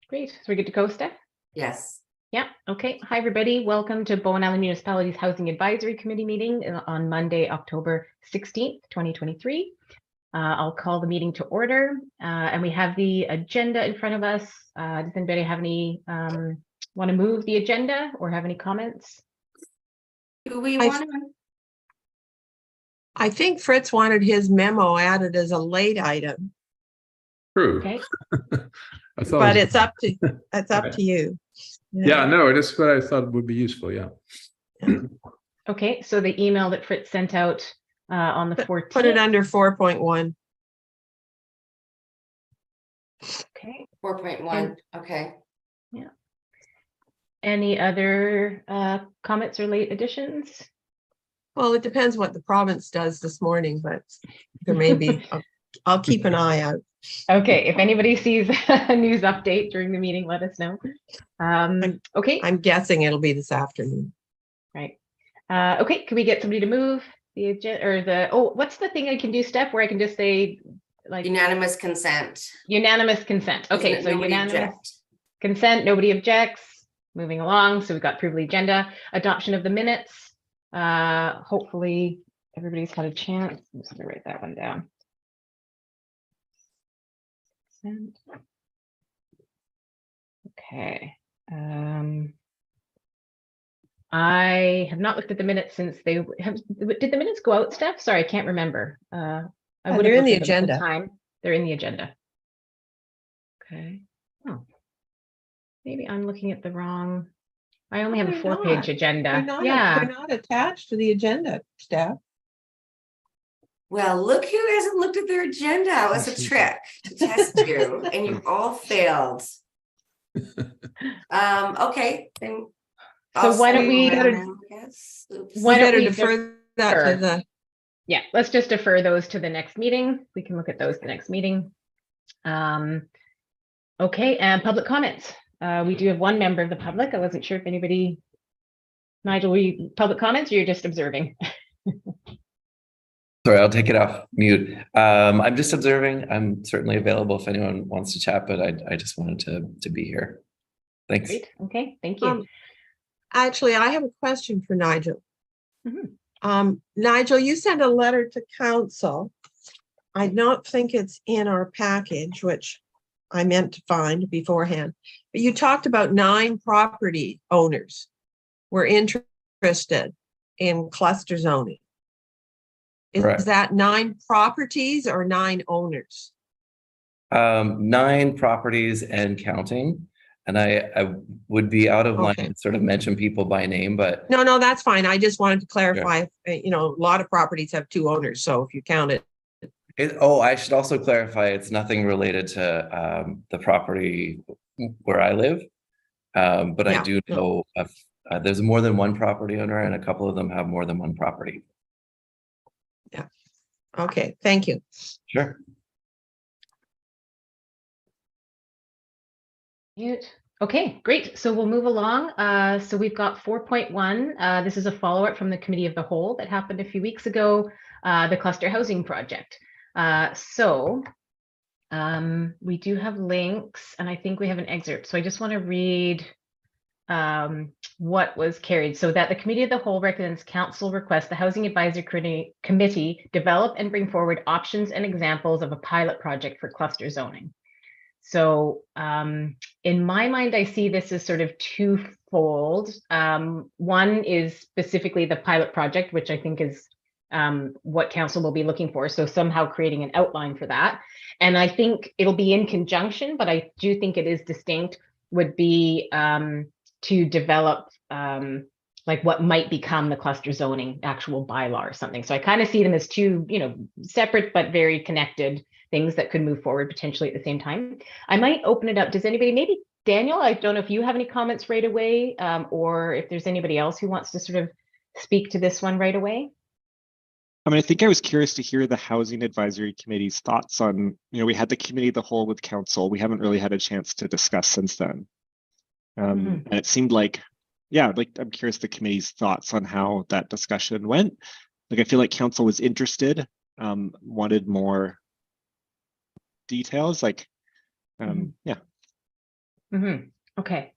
Great. So we're good to go, Steph? Yes. Yeah. Okay. Hi, everybody. Welcome to Bowen Island Municipality's Housing Advisory Committee meeting on Monday, October 16th, 2023. I'll call the meeting to order, and we have the agenda in front of us. Does anybody have any want to move the agenda or have any comments? Do we want to? I think Fritz wanted his memo added as a late item. True. Okay. I thought But it's up to you. Yeah, no, it is what I thought would be useful. Yeah. Okay, so the email that Fritz sent out on the 14th. Put it under 4.1. Okay. 4.1. Okay. Yeah. Any other comments or late additions? Well, it depends what the province does this morning, but there may be. I'll keep an eye out. Okay, if anybody sees a news update during the meeting, let us know. Okay. I'm guessing it'll be this afternoon. Right. Okay, can we get somebody to move the agenda or what's the thing I can do, Steph, where I can just say like Unanimous consent. Unanimous consent. Okay, so unanimous consent, nobody objects. Moving along. So we've got approval of the agenda, adoption of the minutes. Hopefully everybody's had a chance. I'm just gonna write that one down. Okay. I have not looked at the minutes since they have. Did the minutes go out, Steph? Sorry, I can't remember. I would they're have in the looked at them at the agenda. time. They're in the agenda. Okay. Oh, maybe I'm looking at the wrong. I only have a 4-page agenda. They're not attached to the agenda, Steph. Well, look who hasn't looked at their agenda. It was a trick to test you, and you all failed. Okay, then. So why don't we defer that to the? Yeah, let's just defer those to the next meeting. We can look at those the next meeting. Okay, and public comments. We do have one member of the public. I wasn't sure if anybody, Nigel, were you public comments or you're just observing? Sorry, I'll take it off mute. I'm just observing. I'm certainly available if anyone wants to chat, but I just wanted to be here. Thanks. Great. Okay, thank you. Actually, I have a question for Nigel. Mm-hmm. Nigel, you sent a letter to council. I don't think it's in our package, which I meant to find beforehand. But you talked about 9 property owners were interested in cluster zoning. Is that 9 properties or 9 owners? 9 properties and counting. And I would be out of line to sort of mention people by name, but no, that's fine. I just wanted to clarify. Yeah. You know, a lot of properties have 2 owners, so if you count it. I should also clarify it's nothing related to the property where I live, but I do know of, there's more than 1 property owner, and a couple of them have more than 1 property. Yeah. Okay. Thank you. Sure. Okay, great. So we'll move along. So we've got 4.1. This is a follow-up from the Committee of the Whole that happened a few weeks ago, the cluster housing project. We do have links, and I think we have an excerpt. So I just want to read what was carried. So that the Committee of the Whole recommends Council request the Housing Advisory Committee develop and bring forward options and examples of a pilot project for cluster zoning. So in my mind, I see this as sort of twofold. One is specifically the pilot project, which I think is what council will be looking for. So somehow creating an outline for that. And I think it'll be in conjunction, but I do think it is distinct, would be to develop like what might become the cluster zoning actual bylaw or something. So I kind of see them as 2, separate but very connected things that could move forward potentially at the same time. I might open it up. Does anybody, maybe Daniel, I don't know if you have any comments right away, or if there's anybody else who wants to sort of speak to this one right away? I mean, I think I was curious to hear the Housing Advisory Committee's thoughts on, we had the Committee of the Whole with council. We haven't really had a chance to discuss since then. And it seemed like, I'm curious the committee's thoughts on how that discussion went. Like, I feel like council was interested, wanted more details, yeah. Okay.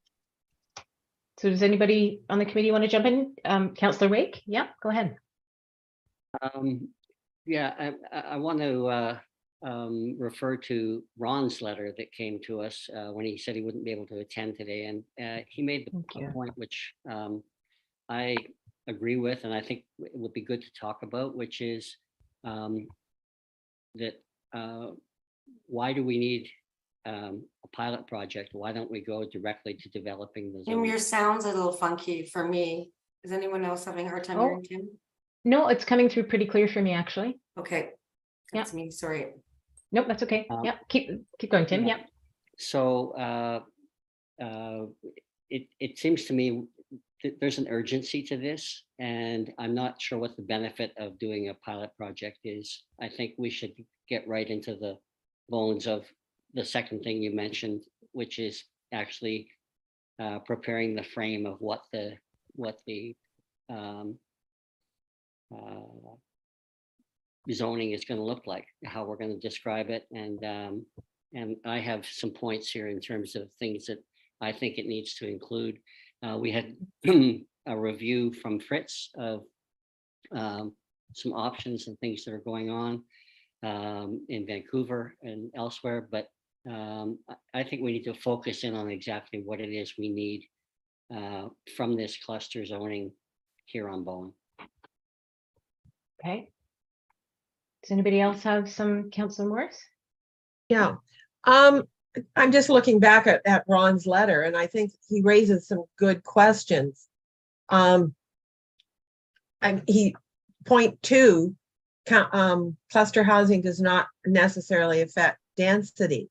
So does anybody on the committee want to jump in? Councillor Wake? Yeah, go ahead. Yeah, I want to refer to Ron's letter that came to us when he said he wouldn't be able to attend today. And he made Thank a you. point which I agree with, and I think it would be good to talk about, which is that why do we need a pilot project? Why don't we go directly to developing the Tim, zone? your sound's a little funky for me. Is anyone else having a hard time Oh. hearing Tim? No, it's coming through pretty clear for me, actually. Okay, that's me, sorry. Nope, that's okay. Yeah, keep going, Tim. yeah. Yeah. So it seems to me that there's an urgency to this, and I'm not sure what the benefit of doing a pilot project is. I think we should get right into the bones of the second thing you mentioned, which is actually preparing the frame of what the zoning is going to look like, how we're going to describe it, and I have some points here in terms of things that I think it needs to include. We had a review from Fritz of some options and things that are going on in Vancouver and elsewhere, but I think we need to focus in on exactly what it is we need from this cluster zoning here on Bowen. Okay. Does anybody else have some Councillor Morris? Yeah. I'm just looking back at Ron's letter, and I think he raises some good questions. And point 2, cluster housing does not necessarily affect density.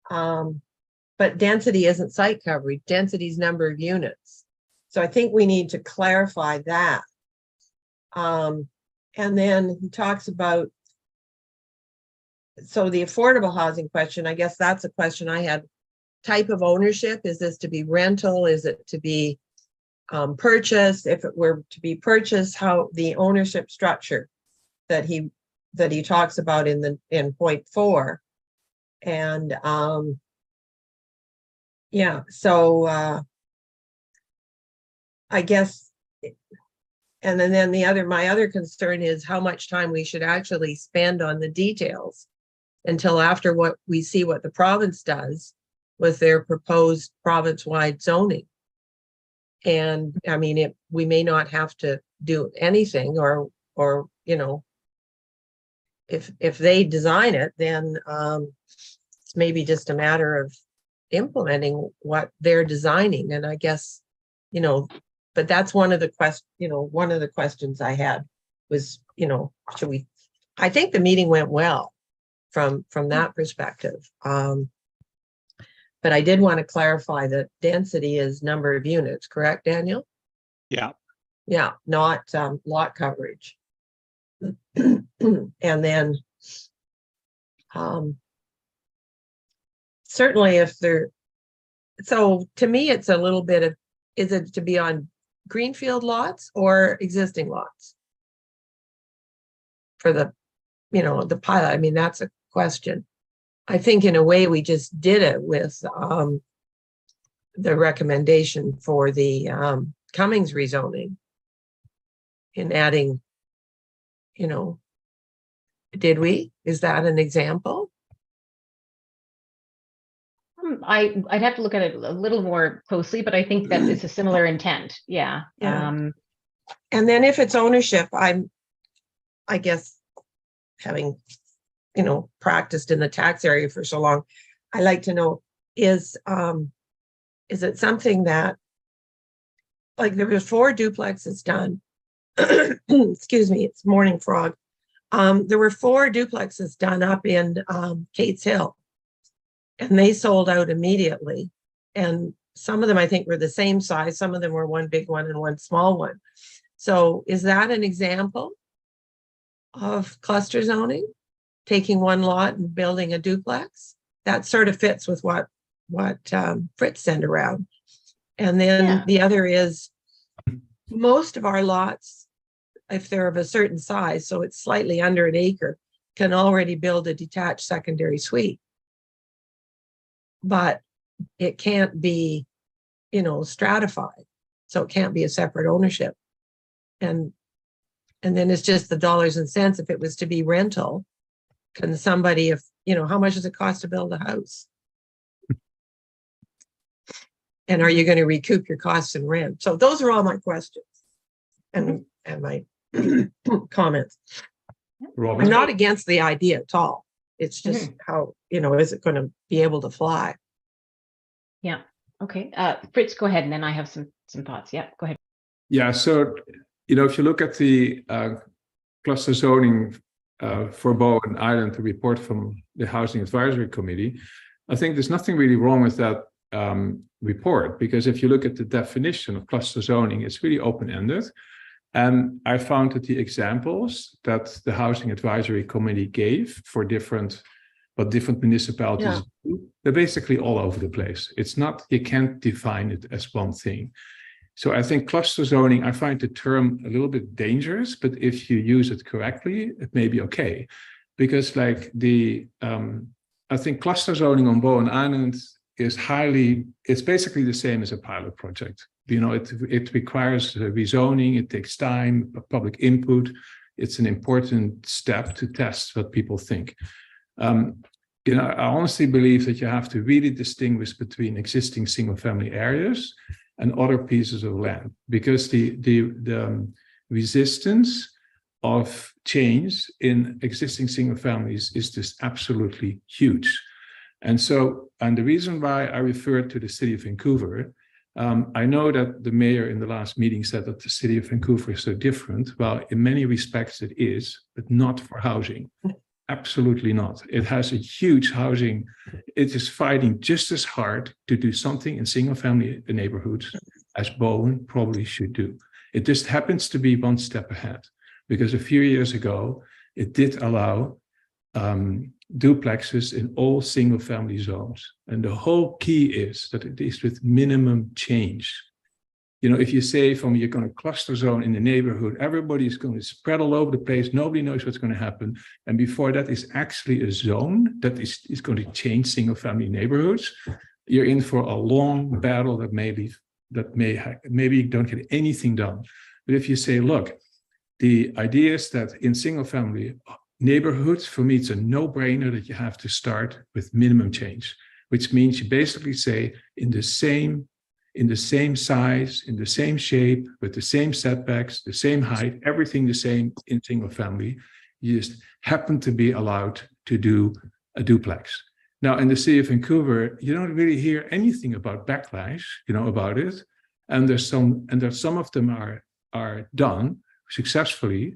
But density isn't site coverage, density is number of units. So I think we need to clarify that. And then he talks about, so the affordable housing question, I guess that's a question I had. Type of ownership, is this to be rental? Is it to be purchased? If it were to be purchased, how the ownership structure that he talks about in point 4. And yeah, so I guess, and then my other concern is how much time we should actually spend on the details until after what we see what the province does with their proposed province-wide zoning. And I mean, we may not have to do anything, or you know, if they design it, then it's maybe just a matter of implementing what they're designing. And I guess, you know, but that's one of the questions I had was, you know, should we? I think the meeting went well from that perspective. But I did want to clarify that density is number of units, correct, Daniel? Yeah. Yeah, not lot coverage. And then certainly if so to me, it's a little bit of, is it to be on greenfield lots or existing lots? For the, you know, the pilot, I mean, that's a question. I think in a way we just did it with the recommendation for the Cummings rezoning in adding, you know, did we? Is that an example? I'd have to look at it a little more closely, but I think that it's a similar intent. Yeah. Yeah. And then if it's ownership, I guess having, you know, practiced in the tax area for so long, I like to know, is it something that, like there was 4 duplexes done, excuse me, it's morning frog. There were 4 duplexes done up in Kate's Hill, and they sold out immediately. And some of them I think were the same size, some of them were one big one and one small one. So is that an example of cluster zoning? Taking one lot and building a duplex? That sort of fits with what Fritz sent around. And then the other is, most of our lots, if they're of a certain size, so it's slightly under an acre, can already build a detached secondary suite. But it can't be, stratified. So it can't be a separate ownership. And then it's just the dollars and cents. If it was to be rental, can somebody, how much does it cost to build a house? And are you going to recoup your costs in rent? So those are all my questions and my comments. Robin? I'm not against the idea at all. It's just how, is it going to be able to fly? Yeah. Okay. Fritz, go ahead, and then I have some thoughts. Yeah, go ahead. Yeah, so, if you look at the cluster zoning for Bowen Island, the report from the Housing Advisory Committee, I think there's nothing really wrong with that report, because if you look at the definition of cluster zoning, it's really open-ended. And I found that the examples that the Housing Advisory Committee gave for different municipalities, they're basically all over the place. It's not, you can't define it as one thing. So I think cluster zoning, I find the term a little bit dangerous, but if you use it correctly, it may be okay. Because like I think cluster zoning on Bowen Island it's basically the same as a pilot project. It requires rezoning, it takes time, public input. It's an important step to test what people think. I honestly believe that you have to really distinguish between existing single-family areas and other pieces of land, because the resistance of change in existing single families is just absolutely huge. And the reason why I referred to the city of Vancouver, I know that the mayor in the last meeting said that the city of Vancouver is so different. Well, in many respects it is, but not for housing. Absolutely not. It has a huge housing. It is fighting just as hard to do something in single family neighborhoods as Bowen probably should do. It just happens to be one step ahead, because a few years ago, it did allow duplexes in all single family zones. And the whole key is that it is with minimum change. If you say you're going to cluster zone in the neighborhood, everybody is going to spread all over the place. Nobody knows what's going to happen. And before that is actually a zone that is going to change single family neighborhoods, you're in for a long battle that maybe you don't get anything done. But if you say, look, the idea is that in single family neighborhoods, for me, it's a no-brainer that you have to start with minimum change, which means you basically say in the same size, in the same shape, with the same setbacks, the same height, everything the same in single family, you just happen to be allowed to do a duplex. Now, in the city of Vancouver, you don't really hear anything about backlash, about it. And there's some of them are done successfully,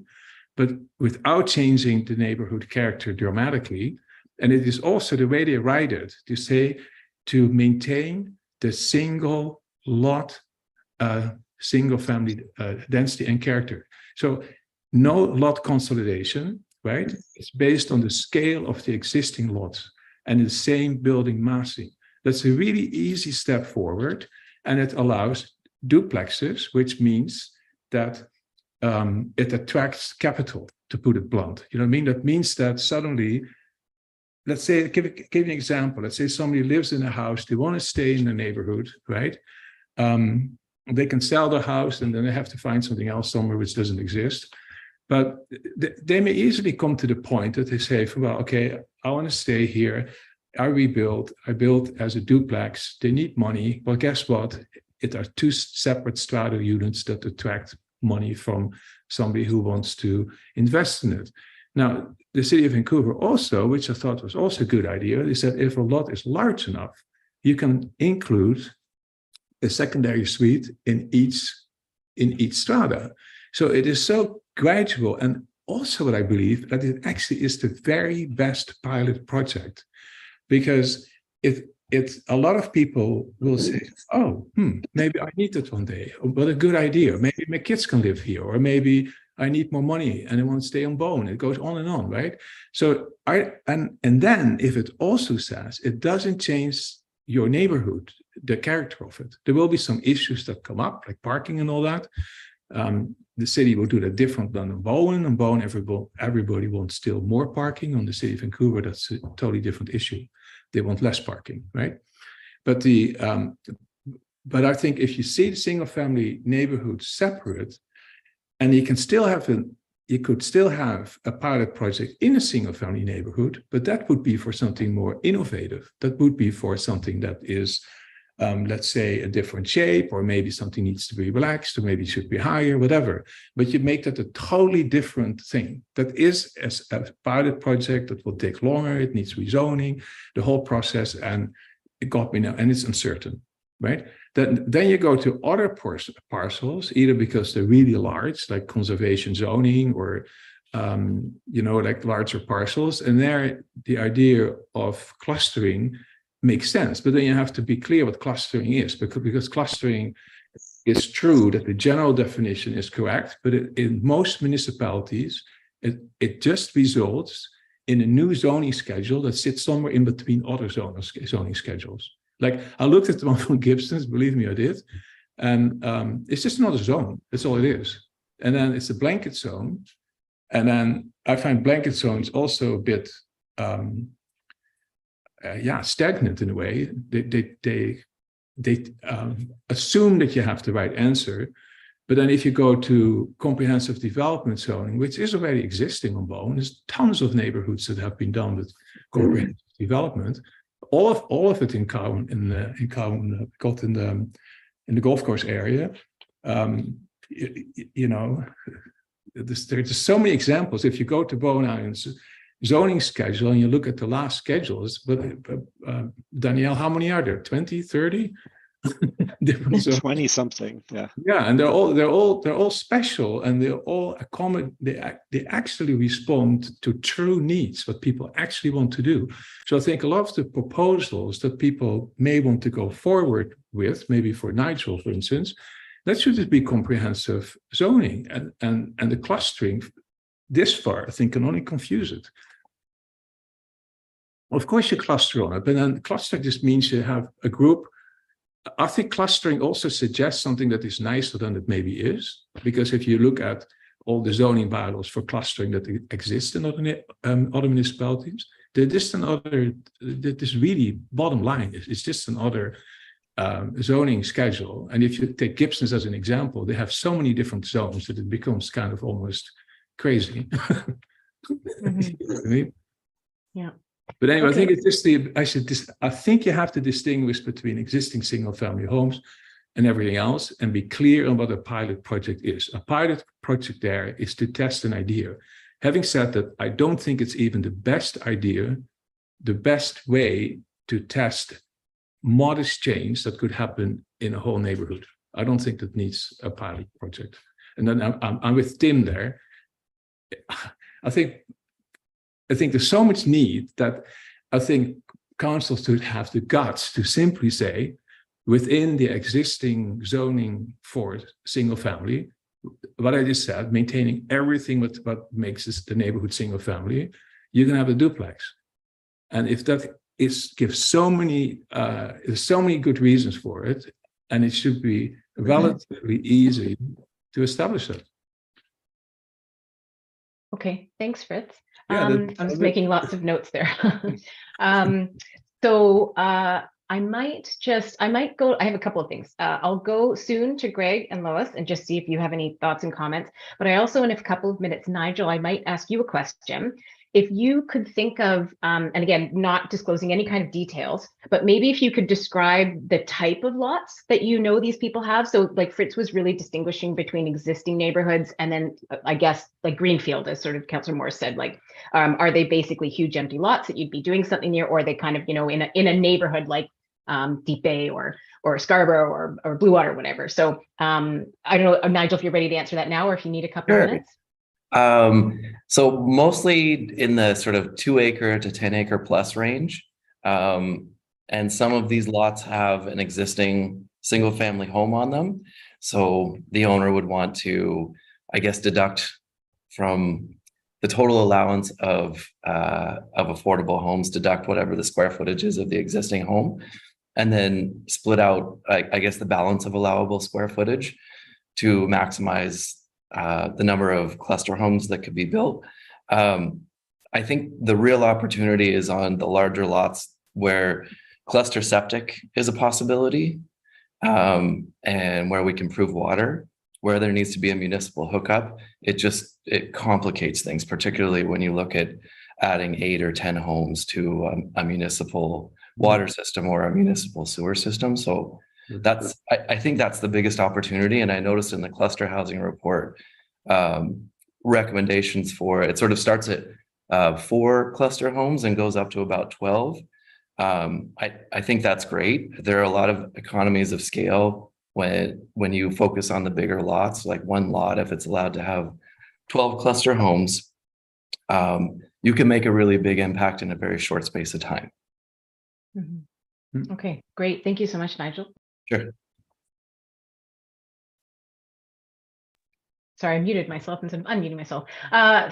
but without changing the neighborhood character dramatically. And it is also the way they write it to say to maintain the single lot, single family density and character. So no lot consolidation, right? It's based on the scale of the existing lots and the same building massing. That's a really easy step forward, and it allows duplexes, which means that it attracts capital, to put it blunt. You know what I mean? That means that suddenly, let's say, give an example. Let's say somebody lives in a house, they want to stay in the neighborhood, right? They can sell the house and then they have to find something else somewhere which doesn't exist. But they may easily come to the point that they say, well, okay, I want to stay here. I built as a duplex. They need money. Well, guess what? It are two separate strata units that attract money from somebody who wants to invest in it. Now, the city of Vancouver also, which I thought was also a good idea, they said if a lot is large enough, you can include a secondary suite in each strata. So it is so gradual. And also what I believe that it actually is the very best pilot project, because it's a lot of people will say, oh, maybe I need it one day. What a good idea. Maybe my kids can live here, or maybe I need more money and I want to stay on Bowen. It goes on and on, right? So and then if it also says it doesn't change your neighborhood, the character of it, there will be some issues that come up, like parking and all that. The city will do that different than in Bowen. In Bowen, everybody wants still more parking. On the city of Vancouver, that's a totally different issue. They want less parking, right? But but I think if you see the single family neighborhood separate, and you could still have a pilot project in a single family neighborhood, but that would be for something more innovative. That would be for something that is, let's say, a different shape, or maybe something needs to be relaxed, or maybe it should be higher, whatever. But you make that a totally different thing. That is a pilot project that will take longer. It needs rezoning, the whole process, and it got me now, and it's uncertain, right? Then you go to other parcels, either because they're really large, like conservation zoning, or like larger parcels, and there the idea of clustering makes sense. But then you have to be clear what clustering is, because clustering is true that the general definition is correct, but in most municipalities, it just results in a new zoning schedule that sits somewhere in between other zoning schedules. Like, I looked at the one from Gibson's, believe me, I did. And it's just another zone. That's all it is. And then it's a blanket zone. And then I find blanket zones also a bit, stagnant in a way. They assume that you have the right answer. But then if you go to comprehensive development zoning, which is already existing on Bowen, there's tons of neighborhoods that have been done with comprehensive development. All of it in the golf course area. There's so many examples. If you go to Bowen Island's zoning schedule and you look at the last schedules, but Danielle, how many are there? 20, 30? Different 20 something, yeah. Yeah, and they're all special, and they all accommodate. They actually respond to true needs, what people actually want to do. So I think a lot of the proposals that people may want to go forward with, maybe for Nigel, for instance, that should just be comprehensive zoning, and the clustering this far, I think, can only confuse it. Of course, you cluster on it, but then clustering just means you have a group. I think clustering also suggests something that is nicer than it maybe is, because if you look at all the zoning bylaws for clustering that exist in other municipalities, they're just another. This really bottom line is just another zoning schedule. And if you take Gibson's as an example, they have so many different zones that it becomes kind of almost crazy. Mm-hmm. You know what I mean? Yeah. But anyway, Okay. I think you have to distinguish between existing single-family homes and everything else, and be clear on what a pilot project is. A pilot project there is to test an idea. Having said that, I don't think it's even the best idea, the best way to test modest change that could happen in a whole neighborhood. I don't think that needs a pilot project. And then I'm with Tim there. I think there's so much need that I think councils should have the guts to simply say, within the existing zoning for single family, what I just said, maintaining everything what makes this the neighborhood single family, you can have a duplex. And if that gives so many, there's so many good reasons for it, and it should be relatively easy to establish it. Okay, thanks, Fritz. Yeah, I'm just making lots of notes there. I might go, I have a couple of things. I'll go soon to Greg and Lois and just see if you have any thoughts and comments. But I also, in a couple of minutes, Nigel, I might ask you a question. If you could think of, and again, not disclosing any kind of details, but maybe if you could describe the type of lots that you know these people have. So like Fritz was really distinguishing between existing neighborhoods and then I guess like Greenfield, as sort of Councillor Morris said, like, are they basically huge empty lots that you'd be doing something near, or are they kind of, you know, in a neighborhood like Deep Bay or Scarborough or Blue Water, whatever. So I don't know, Nigel, if you're ready to answer that now, or if you need a couple of minutes. So mostly in the sort of 2 acre to 10 acre plus range. And some of these lots have an existing single family home on them. So the owner would want to, I guess, deduct from the total allowance of affordable homes, deduct whatever the square footage is of the existing home, and then split out, I guess, the balance of allowable square footage to maximize the number of cluster homes that could be built. I think the real opportunity is on the larger lots where cluster septic is a possibility, and where we can prove water. Where there needs to be a municipal hookup, it complicates things, particularly when you look at adding 8 or 10 homes to a municipal water system or a municipal sewer system. So I think that's the biggest opportunity. And I noticed in the cluster housing report, recommendations for it sort of starts at 4 cluster homes and goes up to about 12. I think that's great. There are a lot of economies of scale when you focus on the bigger lots, like one lot, if it's allowed to have 12 cluster homes, you can make a really big impact in a very short space of time. Okay, great. Thank you so much, Nigel. Sure. Sorry, I muted myself instead of unmuting myself.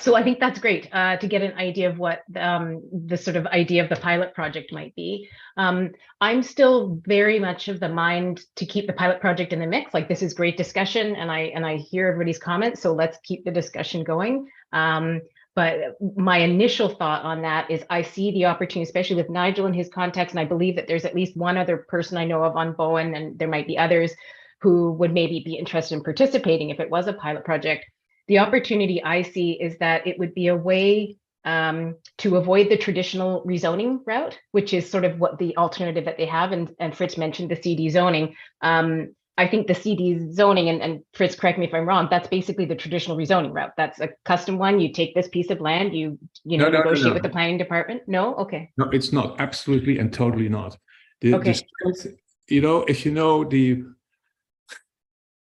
So I think that's great to get an idea of what the sort of idea of the pilot project might be. I'm still very much of the mind to keep the pilot project in the mix. Like, this is great discussion, and I hear everybody's comments. So let's keep the discussion going. But my initial thought on that is I see the opportunity, especially with Nigel and his context, and I believe that there's at least one other person I know of on Bowen, and there might be others who would maybe be interested in participating if it was a pilot project. The opportunity I see is that it would be a way to avoid the traditional rezoning route, which is sort of what the alternative that they have. And Fritz mentioned the CD zoning. I think the CD zoning, and Fritz, correct me if I'm wrong, that's basically the traditional rezoning route. That's a custom one. You take this piece of land, you know, negotiate with the planning department. No, okay. No, it's not. Absolutely and totally not. Okay. You know, if you know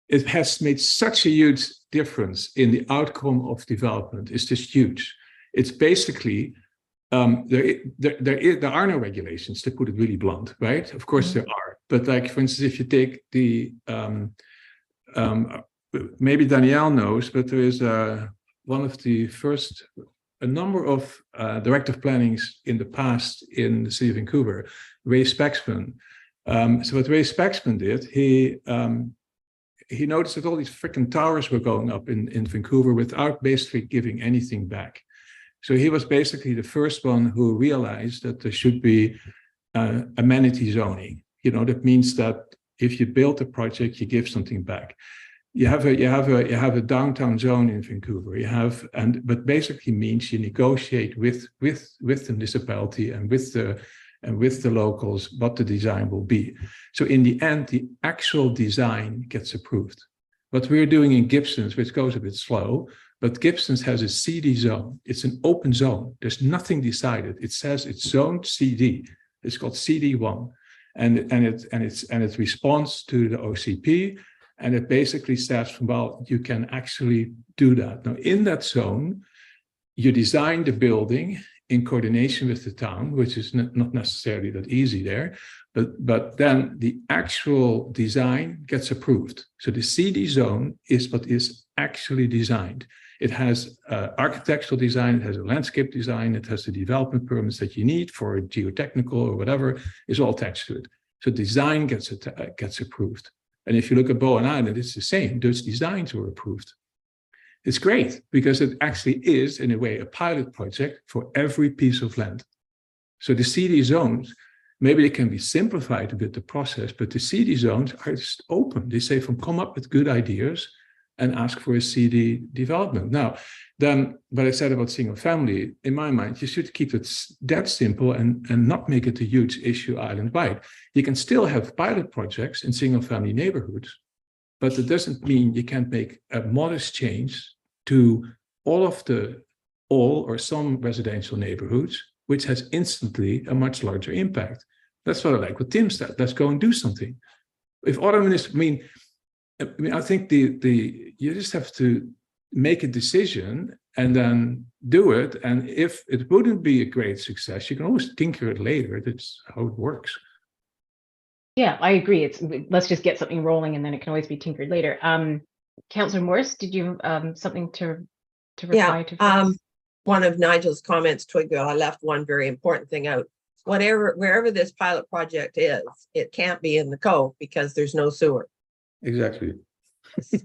it has made such a huge difference in the outcome of development. It's just huge. It's basically, there are no regulations, to put it really blunt, right? Of course there are. But like, for instance, if you take the, maybe Danielle knows, but there is one of the first, a number of directive plannings in the past in the city of Vancouver, Ray Spexman. So what Ray Spexman did, he noticed that all these freaking towers were going up in Vancouver without basically giving anything back. So he was basically the first one who realized that there should be amenity zoning. You know, that means that if you build a project, you give something back. You have a downtown zone in Vancouver. But basically means you negotiate with the municipality and with the locals what the design will be. So in the end, the actual design gets approved. What we're doing in Gibsons, which goes a bit slow, but Gibsons has a CD zone. It's an open zone. There's nothing decided. It says it's zoned CD. It's called CD1, and it responds to the OCP, and it basically says, well, you can actually do that. Now in that zone, you design the building in coordination with the town, which is not necessarily that easy there, but then the actual design gets approved. So the CD zone is what is actually designed. It has architectural design, it has a landscape design, it has the development permits that you need for geotechnical or whatever is all attached to it. So design gets approved. And if you look at Bowen Island, it's the same. Those designs were approved. It's great because it actually is, in a way, a pilot project for every piece of land. So the CD zones, maybe they can be simplified a bit, the process, but the CD zones are just open. They say, come up with good ideas and ask for a CD development. Now, then what I said about single family, in my mind, you should keep it that simple and not make it a huge issue island-wide. You can still have pilot projects in single family neighborhoods, but it doesn't mean you can't make a modest change to all or some residential neighborhoods, which has instantly a much larger impact. That's what I like what Tim said. Let's go and do something. If other ministers, I think you just have to make a decision and then do it. And if it wouldn't be a great success, you can always tinker it later. That's how it works. Yeah, I agree. Let's just get something rolling and then it can always be tinkered later. Councillor Morris, did you something to reply to? One of Nigel's comments, Twigville, I left one very important thing out. Wherever this pilot project is, it can't be in the cove because there's no sewer. Exactly.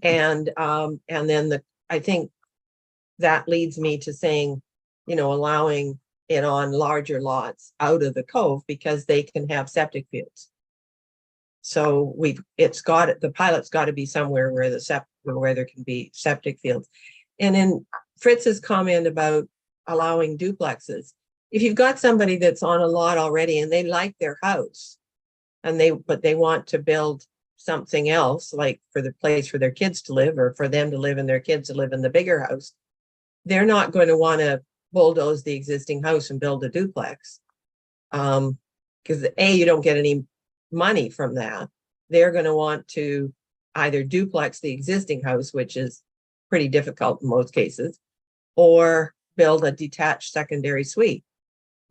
And then I think that leads me to saying, allowing it on larger lots out of the cove because they can have septic fields. So the pilot's got to be somewhere where where there can be septic fields. And in Fritz's comment about allowing duplexes, if you've got somebody that's on a lot already and they like their house but they want to build something else, like for the place for their kids to live or for them to live and their kids to live in the bigger house, they're not going to want to bulldoze the existing house and build a duplex. Because you don't get any money from that. They're going to want to either duplex the existing house, which is pretty difficult in most cases, or build a detached secondary suite.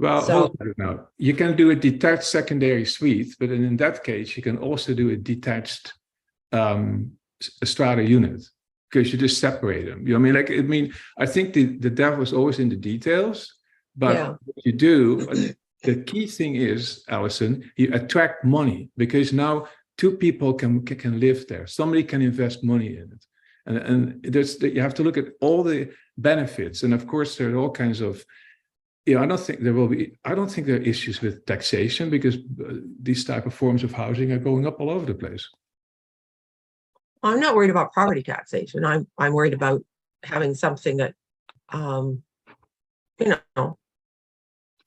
Well, hold on now. You can do a detached secondary suite, but in that case, you can also do a detached strata unit because you just separate them. You know what I mean? I think the devil is always in the details, but what you do, the key thing is, Alison, you attract money because now two people can live there. Somebody can invest money in it. And you have to look at all the benefits. And of course, there are all kinds of, I don't think there are issues with taxation because these type of forms of housing are going up all over the place. I'm not worried about property taxation. I'm worried about having something that, something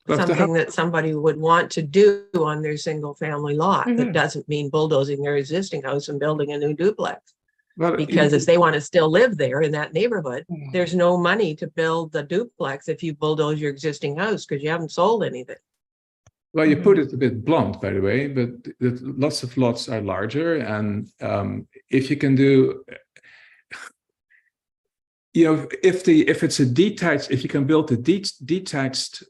that somebody would want to do on their single family lot. That doesn't mean bulldozing their existing house and building a new duplex. Well, because if they want to still live there in that neighborhood, there's no money to build the duplex if you bulldoze your existing house because you haven't sold anything. Well, you put it a bit blunt, by the way, but lots of lots are larger. And if you can do, if you can build a detached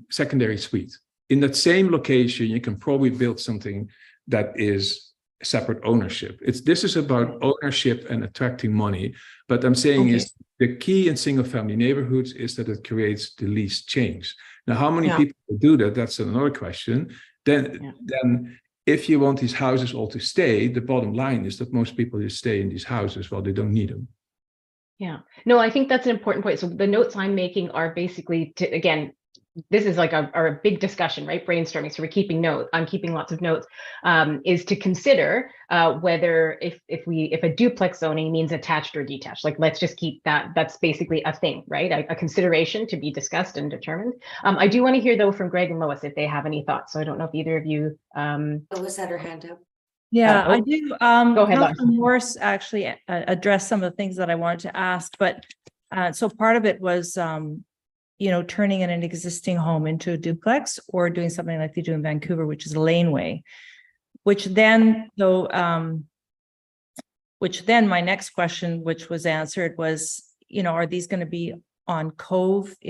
secondary suite in that same location, you can probably build something that is separate ownership. This is about ownership and attracting money. But I'm saying is the key in single family neighborhoods is that it creates the least change. Now, how many people do that? That's another question. Then if you want these houses all to stay, the bottom line is that most people just stay in these houses while they don't need them. Yeah. No, I think that's an important point. So the notes I'm making are basically to, again, this is like a big discussion, right? Brainstorming. So we're keeping notes. I'm keeping lots of notes. Is to consider whether if a duplex zoning means attached or detached. Like, let's just keep that. That's basically a thing, right? A consideration to be discussed and determined. I do want to hear though from Greg and Lois if they have any thoughts. So I don't know if either of you. Lois had her hand up. Yeah, I do. Go ahead, Councilor Morse actually addressed some of the things that I wanted to ask, but so part of it was turning in an existing home into a duplex or doing something like they do in Vancouver, which is a laneway, which then my next question, which was answered was, are these going to be in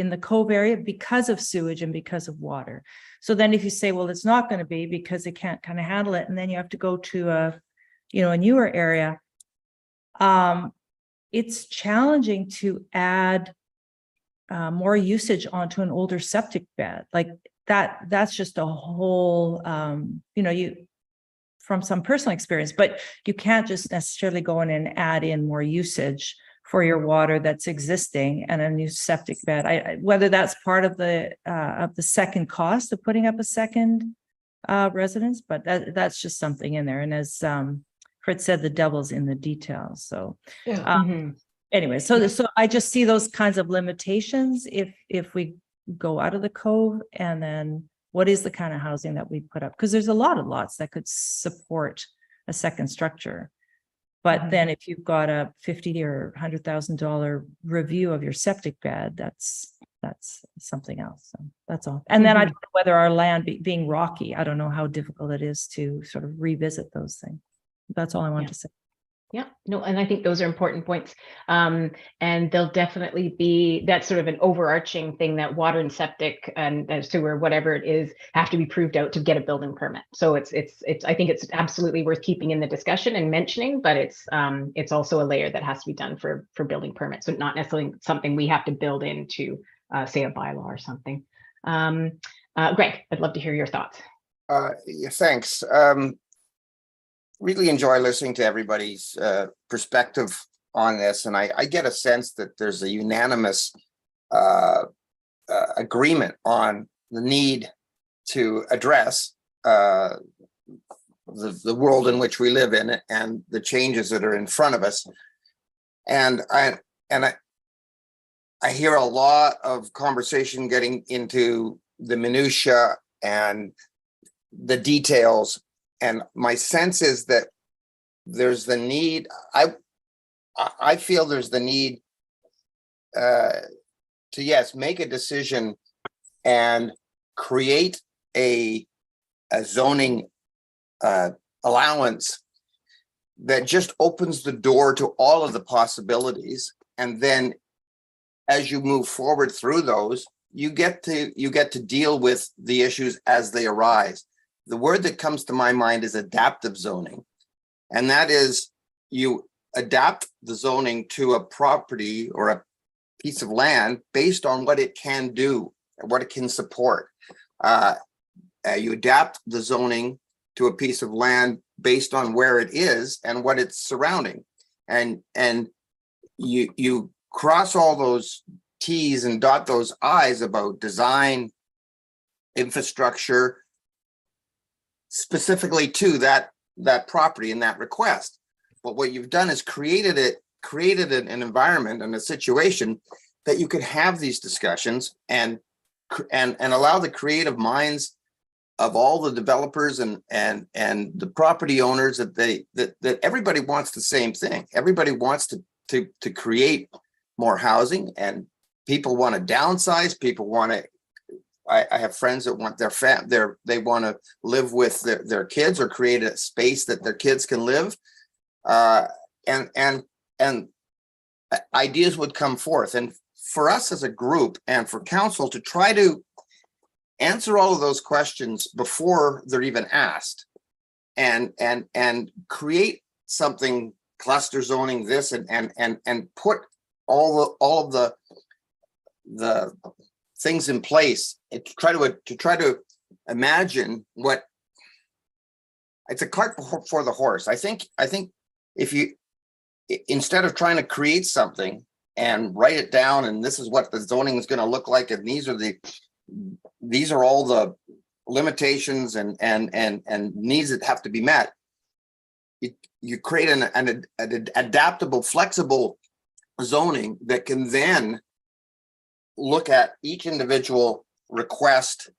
the cove area because of sewage and because of water? So then if you say, well, it's not going to be because they can't kind of handle it, and then you have to go to a newer area, it's challenging to add more usage onto an older septic bed like that. That's just a whole, from some personal experience, but you can't just necessarily go in and add in more usage for your water that's existing and a new septic bed. Whether that's part of the second cost of putting up a second residence, but that's just something in there. And as Fritz said, the devil's in the details. So anyway, so I just see those kinds of limitations if we go out of the cove, and then what is the kind of housing that we put up? Because there's a lot of lots that could support a second structure. But then if you've got a $50,000 or $100,000 review of your septic bed, that's something else. So that's all. And then I don't know whether our land being rocky, I don't know how difficult it is to sort of revisit those things. That's all I wanted to say. Yeah, no, and I think those are important points. And there'll definitely be that sort of an overarching thing that water and septic and sewer, whatever it is, have to be proved out to get a building permit. So it's I think it's absolutely worth keeping in the discussion and mentioning, but it's also a layer that has to be done for building permits. So not necessarily something we have to build into, say, a bylaw or something. Greg, I'd love to hear your thoughts. Yeah, thanks. Really enjoy listening to everybody's perspective on this, and I get a sense that there's a unanimous agreement on the need to address the world in which we live in and the changes that are in front of us. And I hear a lot of conversation getting into the minutia and the details. And my sense is that there's the need, I feel there's the need to, yes, make a decision and create a zoning allowance that just opens the door to all of the possibilities. And then as you move forward through those, you get to deal with the issues as they arise. The word that comes to my mind is adaptive zoning. And that is, you adapt the zoning to a property or a piece of land based on what it can do, what it can support. You adapt the zoning to a piece of land based on where it is and what it's surrounding. And you cross all those T's and dot those I's about design, infrastructure, specifically to that property and that request. But what you've done is created an environment and a situation that you could have these discussions and allow the creative minds of all the developers and the property owners that everybody wants the same thing. Everybody wants to create more housing, and people want to downsize. People want to. I have friends that want they want to live with their kids or create a space that their kids can live, and ideas would come forth. And for us as a group and for council to try to answer all of those questions before they're even asked, and create something, cluster zoning this, and put all of the things in place and to try to imagine what it's a cart before the horse. I think if you, instead of trying to create something and write it down and this is what the zoning is going to look like and these are all the limitations and needs that have to be met, you create an adaptable, flexible zoning that can then look at each individual request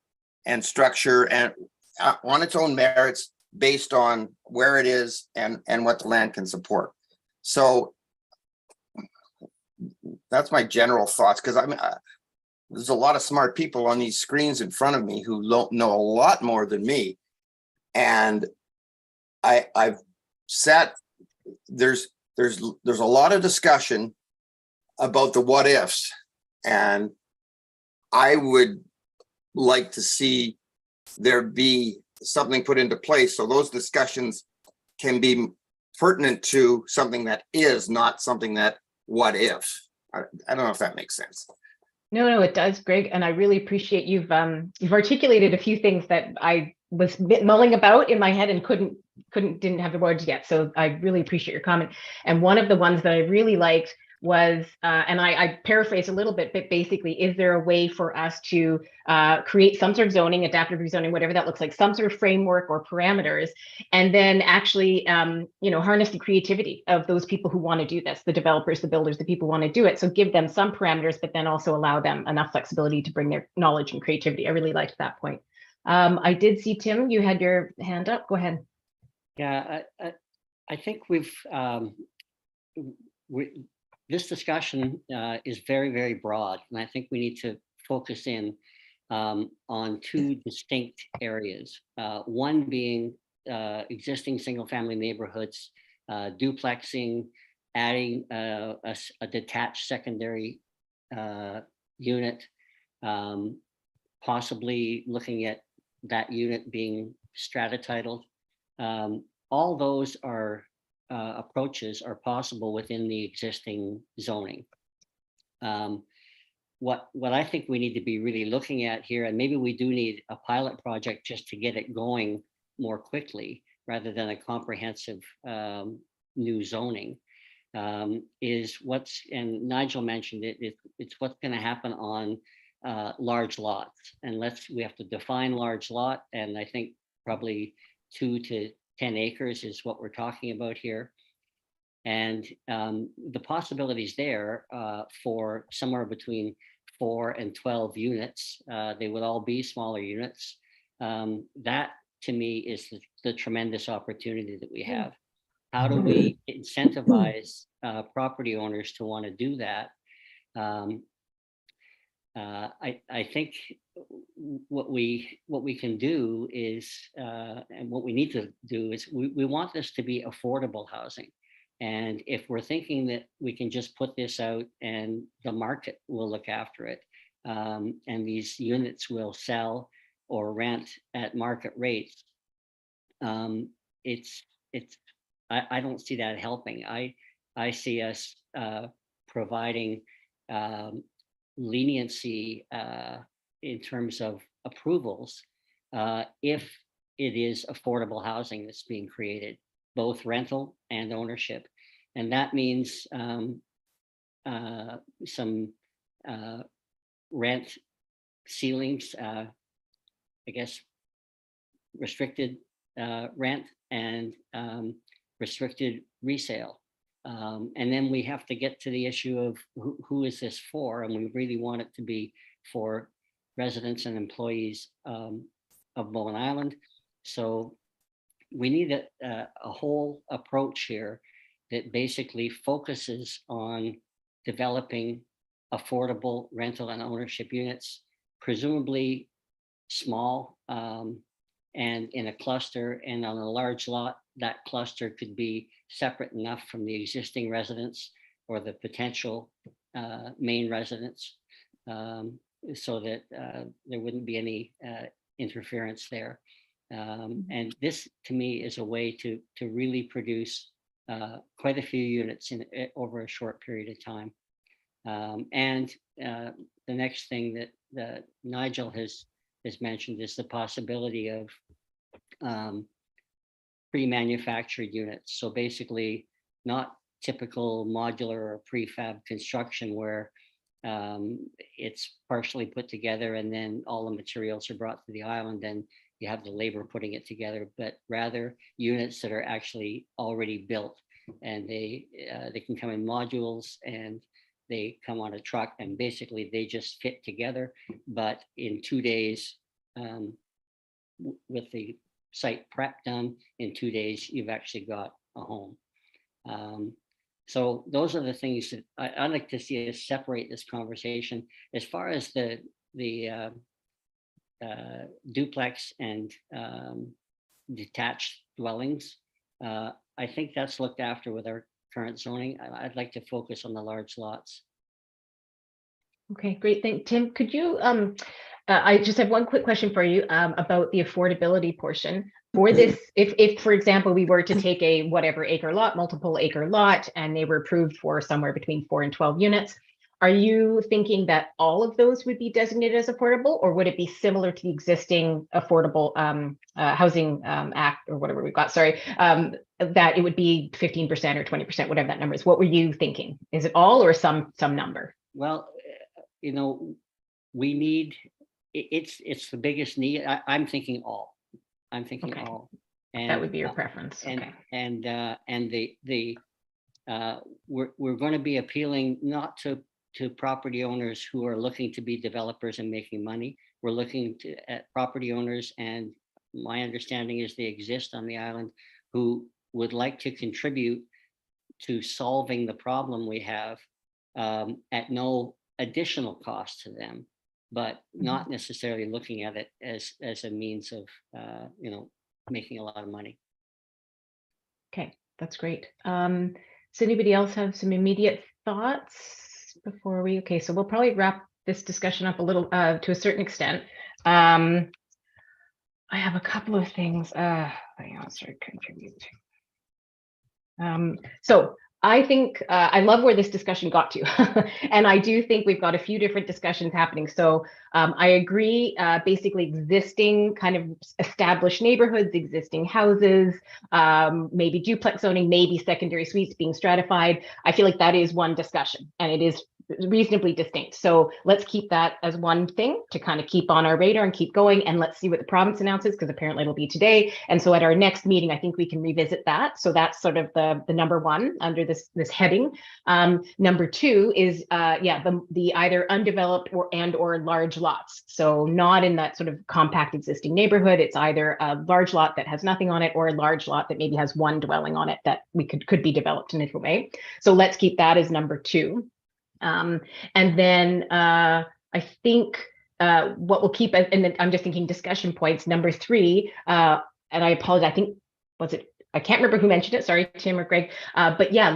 and structure and on its own merits based on where it is and what the land can support. So that's my general thoughts, because I mean, there's a lot of smart people on these screens in front of me who don't know a lot more than me. And I've sat, there's a lot of discussion about the what ifs. And I would like to see there be something put into place so those discussions can be pertinent to something that is, not something that what if. I don't know if that makes sense. No, it does, Greg, and I really appreciate you've articulated a few things that I was mulling about in my head and didn't have the words yet. So I really appreciate your comment. And one of the ones that I really liked was, and I paraphrase a little bit, but basically, is there a way for us to create some sort of zoning, adaptive rezoning, whatever that looks like, some sort of framework or parameters, and then actually, harness the creativity of those people who want to do this, the developers, the builders, the people who want to do it. So give them some parameters, but then also allow them enough flexibility to bring their knowledge and creativity. I really liked that point. I did see, Tim, you had your hand up. Go ahead. Yeah, I think this discussion is very, very broad, and I think we need to focus in on two distinct areas. One being existing single-family neighborhoods, duplexing, adding a detached secondary unit, possibly looking at that unit being strata titled. All those are approaches are possible within the existing zoning. What I think we need to be really looking at here, and maybe we do need a pilot project just to get it going more quickly rather than a comprehensive new zoning, is and Nigel mentioned it, it's what's going to happen on large lots. And we have to define large lot. And I think probably 2 to 10 acres is what we're talking about here. And the possibilities there for somewhere between 4 and 12 units, they would all be smaller units. That to me is the tremendous opportunity that we have. How do we incentivize property owners to want to do that? I think what we can do is, and what we need to do is, we want this to be affordable housing. And if we're thinking that we can just put this out and the market will look after it, and these units will sell or rent at market rates, I don't see that helping. I see us providing leniency in terms of approvals if it is affordable housing that's being created, both rental and ownership. And that means some rent ceilings, I guess, restricted rent and restricted resale. And then we have to get to the issue of who is this for? And we really want it to be for residents and employees of Bowen Island. So we need a whole approach here that basically focuses on developing affordable rental and ownership units, presumably small and in a cluster, and on a large lot. That cluster could be separate enough from the existing residents or the potential main residents, so that there wouldn't be any interference there. And this, to me, is a way to really produce quite a few units over a short period of time. And the next thing that Nigel has mentioned is the possibility of pre-manufactured units. So basically not typical modular or prefab construction where it's partially put together and then all the materials are brought to the island and you have the labor putting it together, but rather units that are actually already built, and they can come in modules and they come on a truck and basically they just fit together. But in 2 days, with the site prep done, in 2 days, you've actually got a home. So those are the things that I'd like to see us separate this conversation. As far as the duplex and detached dwellings, I think that's looked after with our current zoning. I'd like to focus on the large lots. Okay, great. Thank Tim. Could you, I just have one quick question for you about the affordability portion for this. If, for example, we were to take a whatever acre lot, multiple acre lot, and they were approved for somewhere between 4 and 12 units, are you thinking that all of those would be designated as affordable, or would it be similar to the existing Affordable Housing Act or whatever we've got? Sorry, that it would be 15% or 20%, whatever that number is. What were you thinking? Is it all or some number? Well, you know, we need, it's the biggest need. I'm thinking all. I'm thinking Okay. all. And That would be your preference. Okay. And we're going to be appealing not to property owners who are looking to be developers and making money. We're looking at property owners, and my understanding is they exist on the island, who would like to contribute to solving the problem we have at no additional cost to them, but not necessarily looking at it as a means of making a lot of money. Okay, that's great. Does anybody else have some immediate thoughts before we? Okay, so we'll probably wrap this discussion up a little to a certain extent. I have a couple of things. Hang on, sorry, contribute. So I think I love where this discussion got to, and I do think we've got a few different discussions happening. So I agree, basically existing kind of established neighborhoods, existing houses, maybe duplex zoning, maybe secondary suites being stratified. I feel like that is one discussion, and it is reasonably distinct. So let's keep that as one thing to kind of keep on our radar and keep going. And let's see what the province announces, because apparently it'll be today. And so at our next meeting, I think we can revisit that. So that's sort of the number one under this heading. Number two is the either undeveloped or large lots. So not in that sort of compact existing neighborhood. It's either a large lot that has nothing on it, or a large lot that maybe has one dwelling on it that we could be developed in a different way. So let's keep that as number two. And then I think what we'll keep, and then I'm just thinking discussion points, number three, and I apologize, I think, I can't remember who mentioned it, sorry, Tim or Greg, but yeah,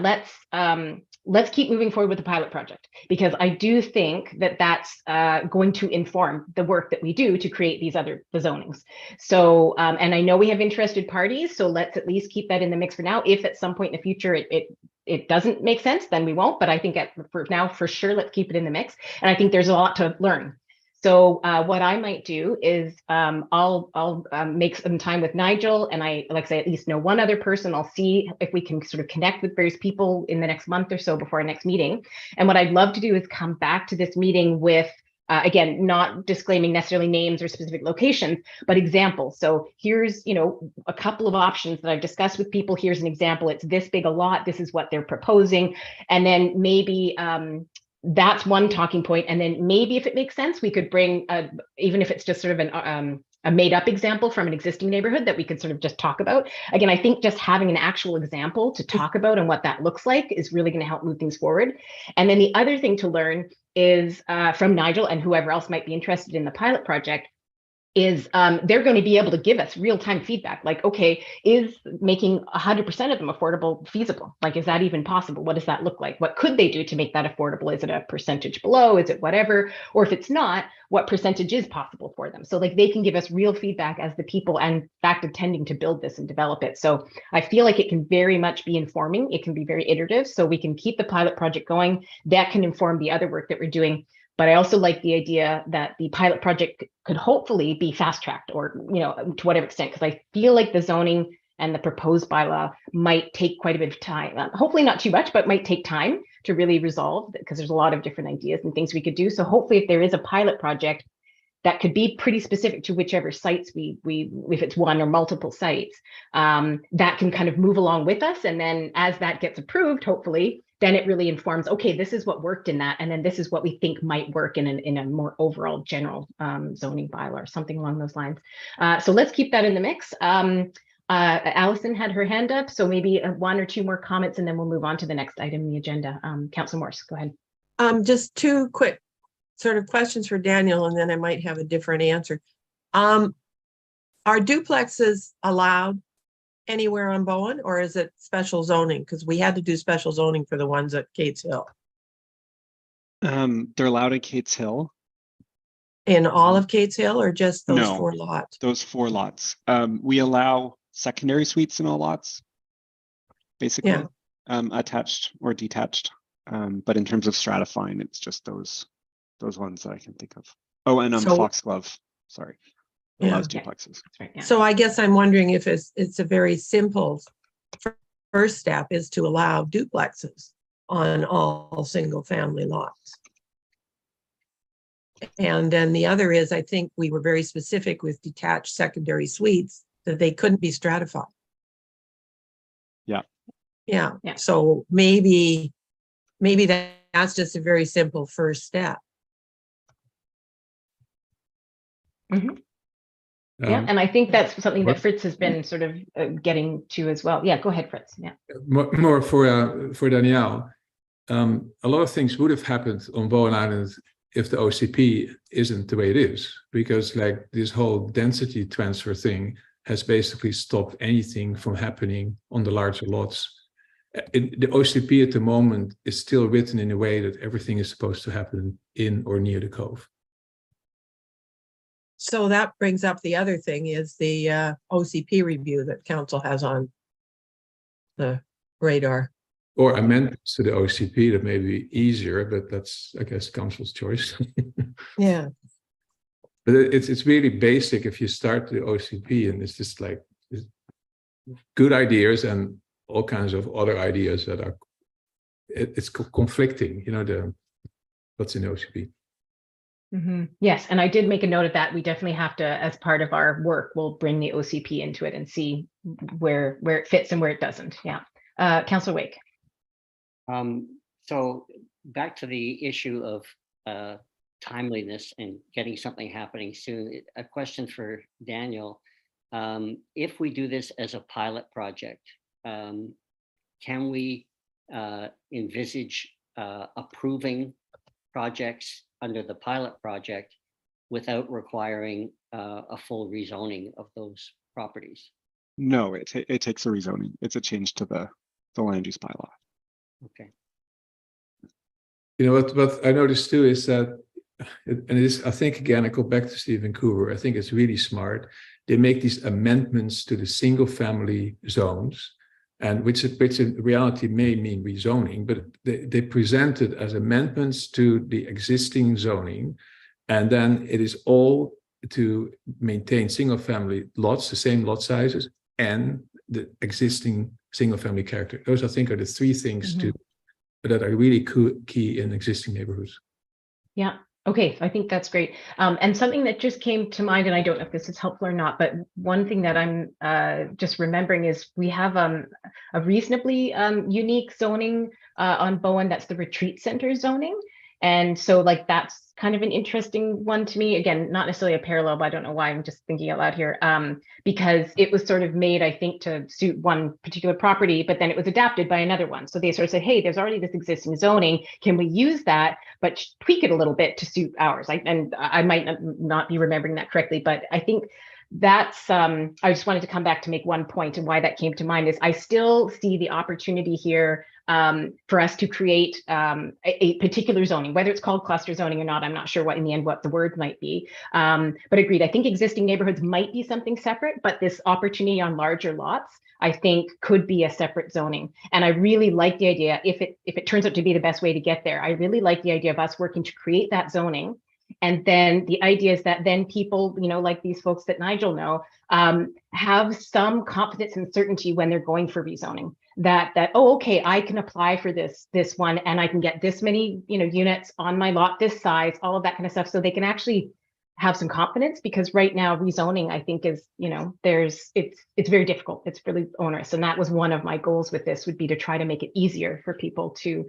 let's keep moving forward with the pilot project, because I do think that that's going to inform the work that we do to create the zonings. So, and I know we have interested parties, so let's at least keep that in the mix for now. If at some point in the future it doesn't make sense, then we won't. But I think for now, for sure, let's keep it in the mix. And I think there's a lot to learn. So what I might do is I'll make some time with Nigel, and I say at least know one other person. I'll see if we can sort of connect with various people in the next month or so before our next meeting. And what I'd love to do is come back to this meeting with, again, not disclaiming necessarily names or specific locations, but examples. So here's, a couple of options that I've discussed with people. Here's an example. It's this big a lot. This is what they're proposing. And then maybe that's one talking point. And then maybe if it makes sense, we could bring, even if it's just sort of a made up example from an existing neighborhood that we could sort of just talk about. Again, I think just having an actual example to talk about and what that looks like is really going to help move things forward. And then the other thing to learn is from Nigel and whoever else might be interested in the pilot project is they're going to be able to give us real-time feedback. Like, okay, is making 100% of them affordable feasible? Like, is that even possible? What does that look like? What could they do to make that affordable? Is it a percentage below? Is it whatever? Or if it's not, what percentage is possible for them? So like they can give us real feedback as the people and in fact intending to build this and develop it. So I feel like it can very much be informing. It can be very iterative. So we can keep the pilot project going. That can inform the other work that we're doing. But I also like the idea that the pilot project could hopefully be fast-tracked, or, to whatever extent, because I feel like the zoning and the proposed bylaw might take quite a bit of time. Hopefully not too much, but might take time to really resolve, because there's a lot of different ideas and things we could do. So hopefully if there is a pilot project that could be pretty specific to whichever sites if it's one or multiple sites, that can kind of move along with us. And then as that gets approved, hopefully, then it really informs, okay, this is what worked in that, and then this is what we think might work in a more overall general zoning bylaw or something along those lines. So let's keep that in the mix. Allison had her hand up, so maybe one or two more comments, and then we'll move on to the next item in the agenda. Councillor Morse, go ahead. Just two quick sort of questions for Daniel, and then I might have a different answer. Are duplexes allowed anywhere on Bowen, or is it special zoning? Because we had to do special zoning for the ones at Kate's Hill. They're allowed at Kate's Hill. In all of Kate's Hill, or just those 4 lots? Those 4 lots. We allow secondary suites in all lots, basically, attached or detached. But in terms of stratifying, it's just those ones that I can think of. Oh, and Foxglove, sorry. Allows duplexes. Right, yeah. So I guess I'm wondering if it's a very simple first step is to allow duplexes on all single family lots. And then the other is, I think we were very specific with detached secondary suites that they couldn't be stratified. Yeah. So maybe that's just a very simple first step. Mm-hmm. Yeah, and I think that's something that Fritz has been sort of getting to as well. Yeah, go ahead, Fritz. Yeah. More for Danielle. A lot of things would have happened on Bowen Island if the OCP isn't the way it is, because like this whole density transfer thing has basically stopped anything from happening on the larger lots. The OCP at the moment is still written in a way that everything is supposed to happen in or near the cove. So that brings up the other thing is the OCP review that council has on the radar. Or amendments to the OCP that may be easier, but that's, I guess, council's choice. Yeah. But it's really basic if you start the OCP and it's just like good ideas and all kinds of other ideas that are, it's conflicting, what's in OCP. Yes, and I did make a note of that. We definitely have to, as part of our work, we'll bring the OCP into it and see where it fits and where it doesn't. Yeah. Councillor Wake. So back to the issue of timeliness and getting something happening soon. A question for Daniel. If we do this as a pilot project, can we envisage approving projects under the pilot project without requiring a full rezoning of those properties? No, it takes a rezoning. It's a change to the land use bylaw. Okay. You know, what I noticed too is that, and it is, I think, again, I go back to Stephen Coover, I think it's really smart. They make these amendments to the single family zones, and which in reality may mean rezoning, but they present it as amendments to the existing zoning. And then it is all to maintain single family lots, the same lot sizes, and the existing single family character. Those, I think, are the three things that are really key in existing neighborhoods. Yeah. Okay, I think that's great. And something that just came to mind, and I don't know if this is helpful or not, but one thing that I'm just remembering is we have a reasonably unique zoning on Bowen. That's the retreat center zoning. And so like that's kind of an interesting one to me. Again, not necessarily a parallel, but I don't know why I'm just thinking out loud here. Because it was sort of made, I think, to suit one particular property, but then it was adapted by another one. So they sort of said, hey, there's already this existing zoning. Can we use that, but tweak it a little bit to suit ours? And I might not be remembering that correctly, but I think that's, I just wanted to come back to make one point, and why that came to mind is I still see the opportunity here for us to create a particular zoning, whether it's called cluster zoning or not. I'm not sure what in the end what the word might be, but agreed. I think existing neighborhoods might be something separate, but this opportunity on larger lots, I think, could be a separate zoning. And I really like the idea, if it turns out to be the best way to get there, I really like the idea of us working to create that zoning. And then the idea is that then people, you know, like these folks that Nigel know, have some confidence and certainty when they're going for rezoning. That oh, okay, I can apply for this one, and I can get this many, you know, units on my lot, this size, all of that kind of stuff, so they can actually have some confidence. Because right now rezoning, I think, is, you know, it's very difficult. It's really onerous, and that was one of my goals with this, would be to try to make it easier for people to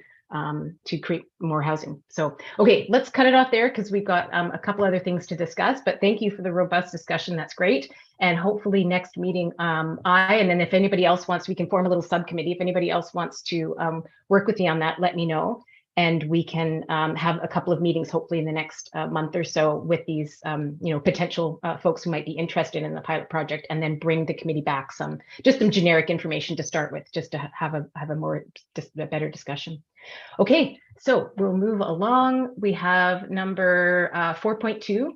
create more housing. So, okay, let's cut it off there because we've got a couple other things to discuss, but thank you for the robust discussion. That's great. And hopefully next meeting, and then if anybody else wants, we can form a little subcommittee. If anybody else wants to work with me on that, let me know. And we can have a couple of meetings, hopefully in the next month or so, with these you know, potential folks who might be interested in the pilot project, and then bring the committee back some generic information to start with, just to have a better discussion. Okay, so we'll move along. We have number 4.2.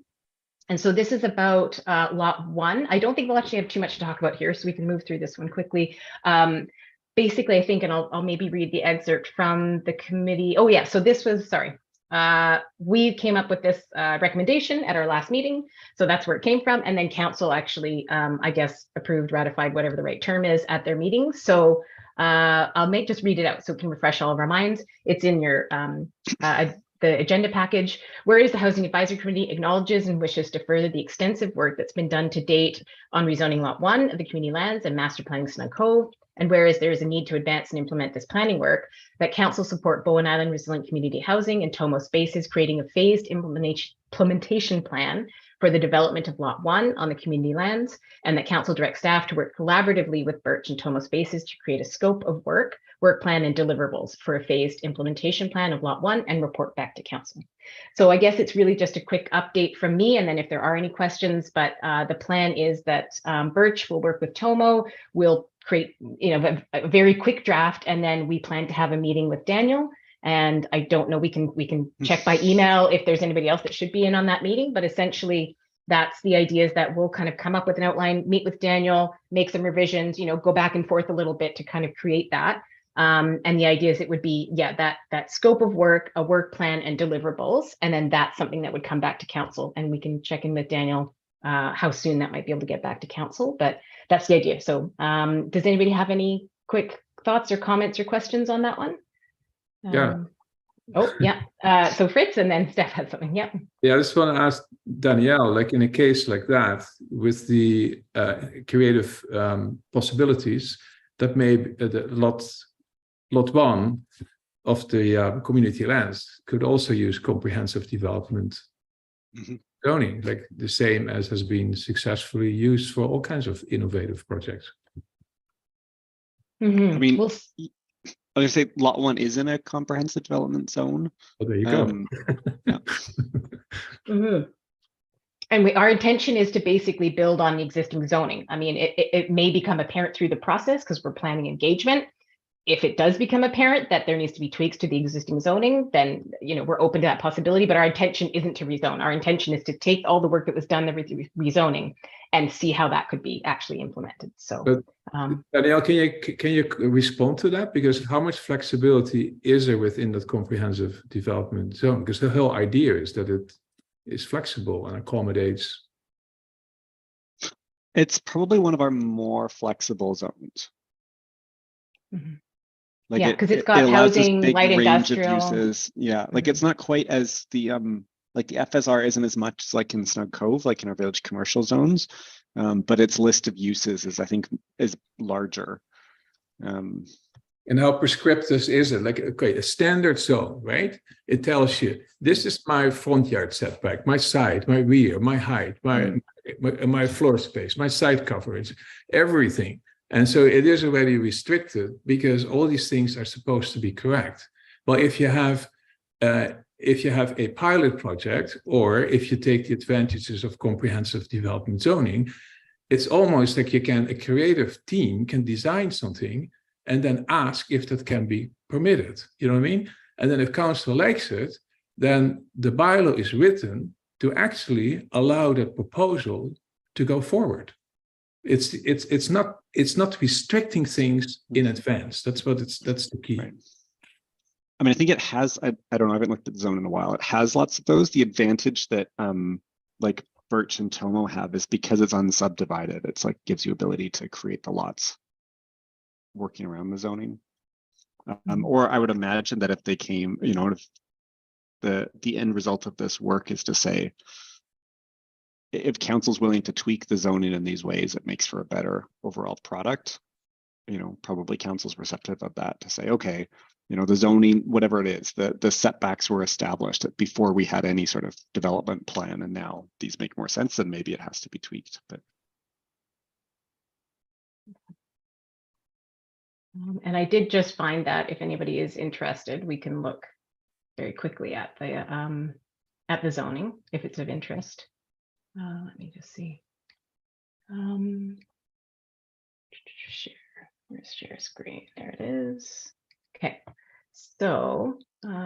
And so this is about lot 1. I don't think we'll actually have too much to talk about here, so we can move through this one quickly. Basically, I think, and I'll maybe read the excerpt from the committee. Oh yeah, so this was, sorry. We came up with this recommendation at our last meeting. So that's where it came from. And then council actually, I guess, approved, ratified, whatever the right term is, at their meeting. So I'll just read it out so it can refresh all of our minds. It's in your the agenda package. Whereas the Housing Advisory Committee acknowledges and wishes to further the extensive work that's been done to date on rezoning Lot 1 of the community lands and master planning Snug Cove, and whereas there is a need to advance and implement this planning work, that council support Bowen Island Resilient Community Housing and Tomo Spaces creating a phased implementation plan for the development of Lot 1 on the community lands, and that council directs staff to work collaboratively with Birch and Tomo Spaces to create a scope of work plan, and deliverables for a phased implementation plan of Lot 1 and report back to council. So I guess it's really just a quick update from me, and then if there are any questions, but the plan is that Birch will work with Tomo, we'll create, you know, a very quick draft, and then we plan to have a meeting with Daniel. And I don't know, we can check by email if there's anybody else that should be in on that meeting, but essentially that's the idea, is that we'll kind of come up with an outline, meet with Daniel, make some revisions, you know, go back and forth a little bit to kind of create that. And the idea is it would be, yeah, that scope of work, a work plan and deliverables. And then that's something that would come back to council, and we can check in with Daniel how soon that might be able to get back to council, but that's the idea. So does anybody have any quick thoughts or comments or questions on that one? Yeah. Oh, yeah. So Fritz and then Steph has something. Yep. Yeah, I just want to ask Danielle, like in a case like that, with the creative possibilities, that may be the lot one of the community lands could also use comprehensive development zoning, like the same as has been successfully used for all kinds of innovative projects. I mean, I was gonna say lot one is in a comprehensive development zone. Oh, there you go. Yeah. And our intention is to basically build on the existing zoning. I mean, it may become apparent through the process because we're planning engagement. If it does become apparent that there needs to be tweaks to the existing zoning, then we're open to that possibility. But our intention isn't to rezone. Our intention is to take all the work that was done, the rezoning, and see how that could be actually implemented. So, Danielle, can you respond to that? Because how much flexibility is there within that comprehensive development zone? Because the whole idea is that it is flexible and accommodates. It's probably one of our more flexible zones. Like yeah, because it's got housing, light industrial uses. Yeah, like it's not quite as the like the FSR isn't as much as like in Snug Cove, like in our village commercial zones, but its list of uses is, I think, is larger. And how prescriptive is it? Like, okay, a standard zone, right? It tells you, this is my front yard setback, my side, my rear, my height, my floor space, my side coverage, everything. And so it is already restricted because all these things are supposed to be correct. Well, if you have a pilot project, or if you take the advantages of comprehensive development zoning, it's almost like a creative team can design something and then ask if that can be permitted. You know what I mean? And then if council likes it, then the bylaw is written to actually allow that proposal to go forward. It's not restricting things in advance. That's the key. Right. I mean, I think it has, I don't know, I haven't looked at the zone in a while. It has lots of those. The advantage that like Birch and Tomo have is because it's unsubdivided. It's like gives you ability to create the lots working around the zoning. Or I would imagine that if they came, if the end result of this work is to say, if council's willing to tweak the zoning in these ways, it makes for a better overall product. Probably council's receptive of that to say, okay, the zoning, whatever it is, the setbacks were established before we had any sort of development plan, and now these make more sense, and maybe it has to be tweaked. But and I did just find that if anybody is interested, we can look very quickly at the zoning if it's of interest. Let me just see. Share. Where's share screen? There it is. Okay. So,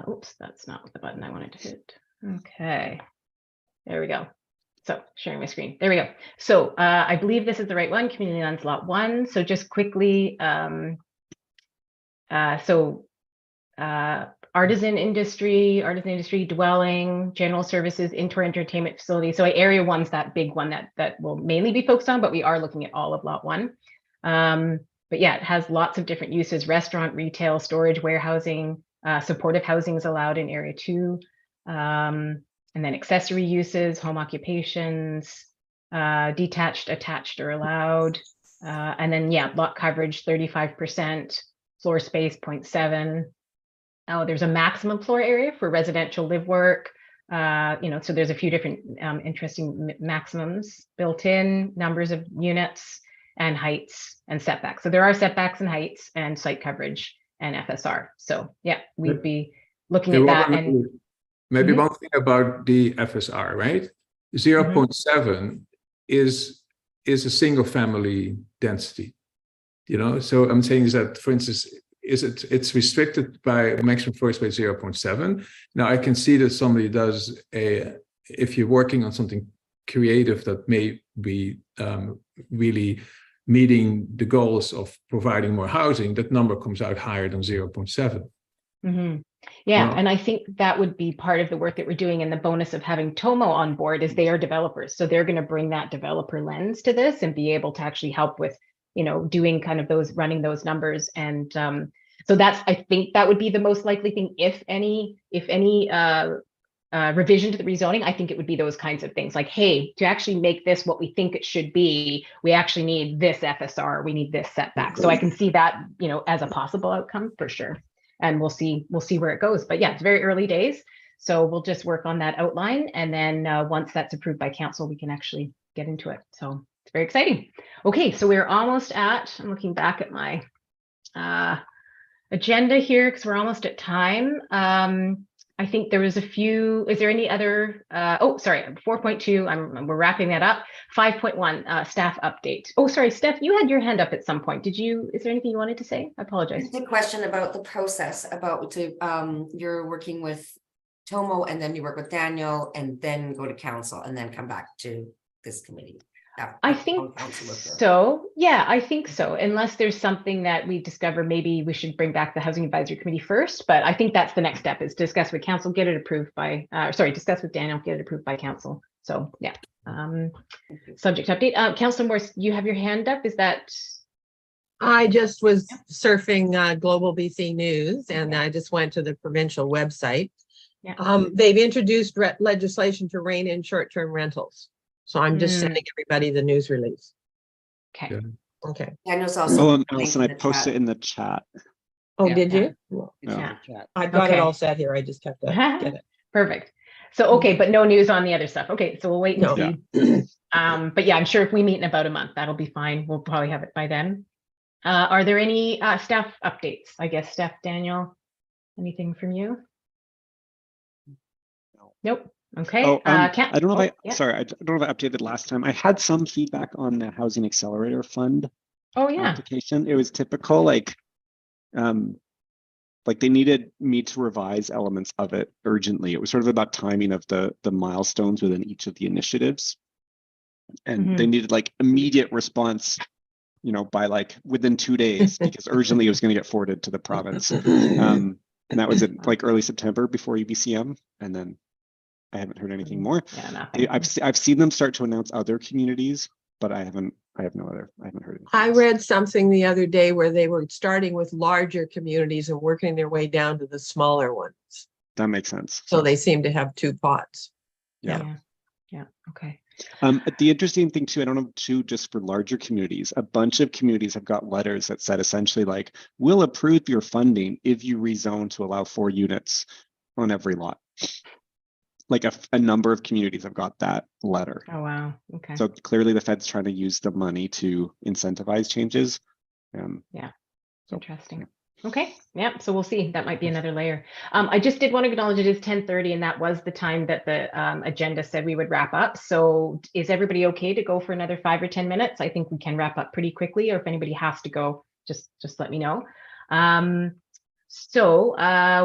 oops, that's not the button I wanted to hit. Okay. There we go. So sharing my screen. There we go. So I believe this is the right one, Community Lands Lot 1. So just quickly, artisan industry, dwelling, general services, indoor entertainment facility. So area 1's that big one that will mainly be focused on, but we are looking at all of Lot 1. But yeah, it has lots of different uses: restaurant, retail, storage, warehousing, supportive housing is allowed in area 2. And then accessory uses, home occupations, detached, attached are allowed. And then yeah, lot coverage 35%, floor space 0.7. Oh, there's a maximum floor area for residential live work. So there's a few different interesting maximums built in, numbers of units and heights and setbacks. So there are setbacks and heights and site coverage and FSR. So yeah, we'd be looking at that. And maybe one thing about the FSR, right? 0.7 is a single family density, So I'm saying is that, for instance, it's restricted by maximum floor space 0.7. Now I can see that somebody does if you're working on something creative that may be really meeting the goals of providing more housing, that number comes out higher than 0.7. Yeah, and I think that would be part of the work that we're doing. And the bonus of having Tomo on board is they are developers. So they're going to bring that developer lens to this and be able to actually help with, doing kind of running those numbers. And So I think that would be the most likely thing, if any revision to the rezoning. I think it would be those kinds of things like, hey, to actually make this what we think it should be, we actually need this FSR, we need this setback. So I can see that, as a possible outcome for sure. And we'll see where it goes. But yeah, it's very early days. So we'll just work on that outline. And then once that's approved by council, we can actually get into it. So it's very exciting. Okay, so we're almost I'm looking back at my agenda here because we're almost at time. I think there was a few. Is there any other? 4.2. We're wrapping that up. 5.1 staff update. Oh, sorry, Steph, you had your hand up at some point. Is there anything you wanted to say? I apologize. Just a question about the process. You're working with Tomo, and then you work with Daniel, and then go to council, and then come back to this committee. I think so. Yeah, I think so. Unless there's something that we discover, maybe we should bring back the Housing Advisory Committee first. But I think that's the next step, is discuss with council, get it approved by, discuss with Daniel, get it approved by council. So yeah. Subject update. Councilor Morse, you have your hand up. Is that? I just was surfing Global BC News, and I just went to the provincial website. Yeah. They've introduced legislation to rein in short-term rentals. So I'm just sending everybody the news release. Okay. Yeah. Okay. Daniel's also. Alison, I posted it in the chat. Oh, Yeah. did you? Yeah. I've got Okay. it all set here. I just have to get it. Perfect. So, okay, but no news on the other stuff. Okay, so we'll wait and see. But yeah, I'm sure if we meet in about a month, that'll be fine. We'll probably have it by then. Are there any staff updates? I guess, Steph, Daniel, anything from you? Nope. Okay. I don't know if sorry, I don't know if I updated last time. I had some feedback on the Housing Accelerator Fund application. It was typical, like they needed me to revise elements of it urgently. It was sort of about timing of the milestones within each of the initiatives. And they needed like immediate response, by within 2 days, because urgently it was going to get forwarded to the province. And that was in early September before EBCM. And then I haven't heard anything more. Yeah, I've seen them start to announce other communities, but I haven't heard anything. I read something the other day where they were starting with larger communities and working their way down to the smaller ones. That makes sense. So they seem to have two pots. Yeah. Okay. The interesting thing too, I don't know too, just for larger communities, a bunch of communities have got letters that said essentially we'll approve your funding if you rezone to allow 4 units on every lot. A number of communities have got that letter. Oh, wow. Okay. So clearly the Fed's trying to use the money to incentivize changes. Interesting. Okay. Yeah. So we'll see. That might be another layer. I just did want to acknowledge it is 10:30, and that was the time that the agenda said we would wrap up. So is everybody okay to go for another 5 or 10 minutes? I think we can wrap up pretty quickly, or if anybody has to go, just let me know. So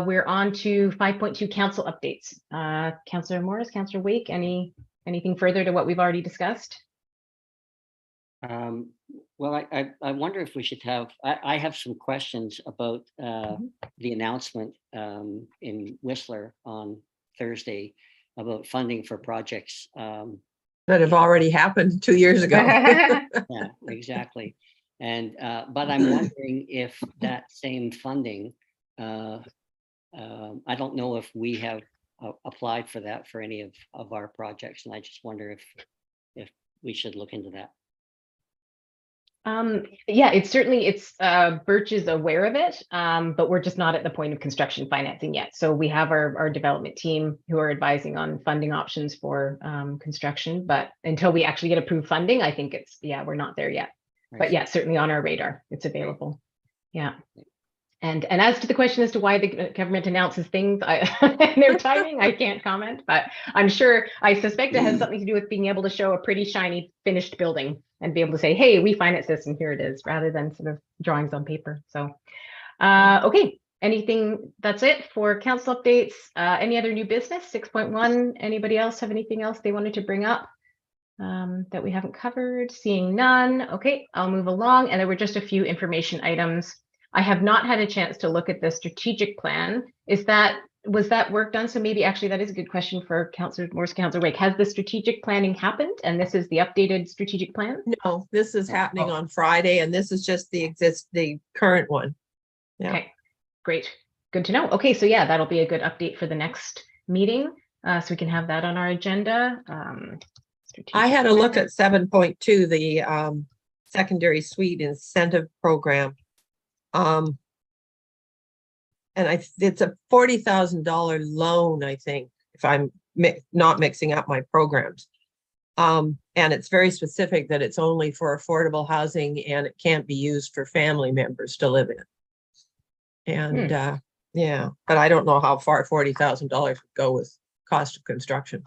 we're on to 5.2 council updates. Councillor Morris, Councillor Wake, anything further to what we've already discussed? Well, I wonder if we should have, I have some questions about the announcement in Whistler on Thursday about funding for projects. That have already happened 2 years ago. Yeah, exactly. And but I'm wondering if that same funding, I don't know if we have applied for that for any of our projects, and I just wonder if we should look into that. Yeah, it's Birch is aware of it, but we're just not at the point of construction financing yet. So we have our development team who are advising on funding options for construction, but until we actually get approved funding, I think we're not there yet. Right. But yeah, certainly on our radar, it's available. Yeah. And as to the question as to why the government announces things and their timing, I can't comment, but I suspect it has something to do with being able to show a pretty shiny finished building and be able to say, hey, we finance this and here it is, rather than sort of drawings on paper. So, okay, that's it for council updates. Any other new business? 6.1, anybody else have anything else they wanted to bring up that we haven't covered? Seeing none. Okay, I'll move along. And there were just a few information items. I have not had a chance to look at the strategic plan. Was that work done? So maybe actually that is a good question for Councillor Morse, Councillor Wake. Has the strategic planning happened? And this is the updated strategic plan? No, this is happening on Friday, and this is just the current one. Yeah. Okay. Great. Good to know. Okay, so yeah, that'll be a good update for the next meeting. So we can have that on our agenda. I had a look strategic at 7.2, the secondary suite incentive program. And it's a $40,000 loan, I think, if I'm not mixing up my programs. And it's very specific that it's only for affordable housing and it can't be used for family members to live in. And yeah, but I don't know how far $40,000 would go with cost of construction.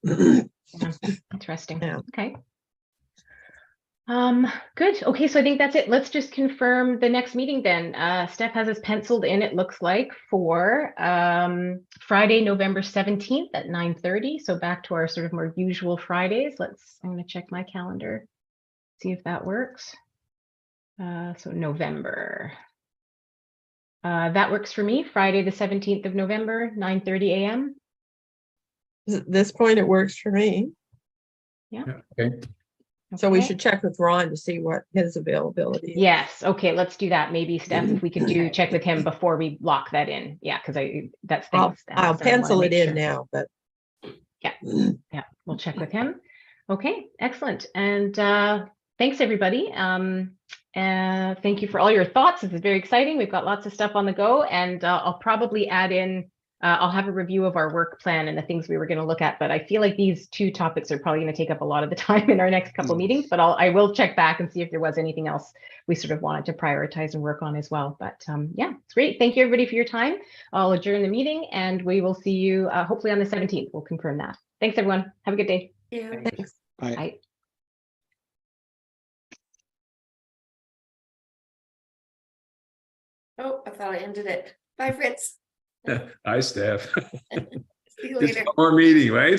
Yeah, interesting. Yeah. Okay. Good. Okay, so I think that's it. Let's just confirm the next meeting then. Steph has us penciled in, it looks like, for Friday, November 17th at 9:30. So back to our sort of more usual Fridays. I'm gonna check my calendar, see if that works. So November. That works for me, Friday, the 17th of November, 9:30 a.m. At this point, it works for me. Okay. So we Okay. should check with Ron to see what his availability is. Yes. Okay. Let's do that. Maybe Steph, if we could check with him before we lock that in. Yeah, because that's things. I'll so I wanna pencil it make in sure. now, but Yeah, we'll check with him. Okay, excellent. And thanks everybody. Thank you for all your thoughts. This is very exciting. We've got lots of stuff on the go, and I'll probably add in. I'll have a review of our work plan and the things we were going to look at, but I feel like these two topics are probably going to take up a lot of the time in our next couple meetings, but I will check back and see if there was anything else we sort of wanted to prioritize and work on as well. But yeah, it's great. Thank you everybody for your time. I'll adjourn the meeting and we will see you hopefully on the 17th. We'll confirm that. Thanks everyone. Have a good day. thanks. Bye. Bye. Oh, I thought I ended it. Bye, Fritz. Hi, Steph. See you It's later. one more meeting, right?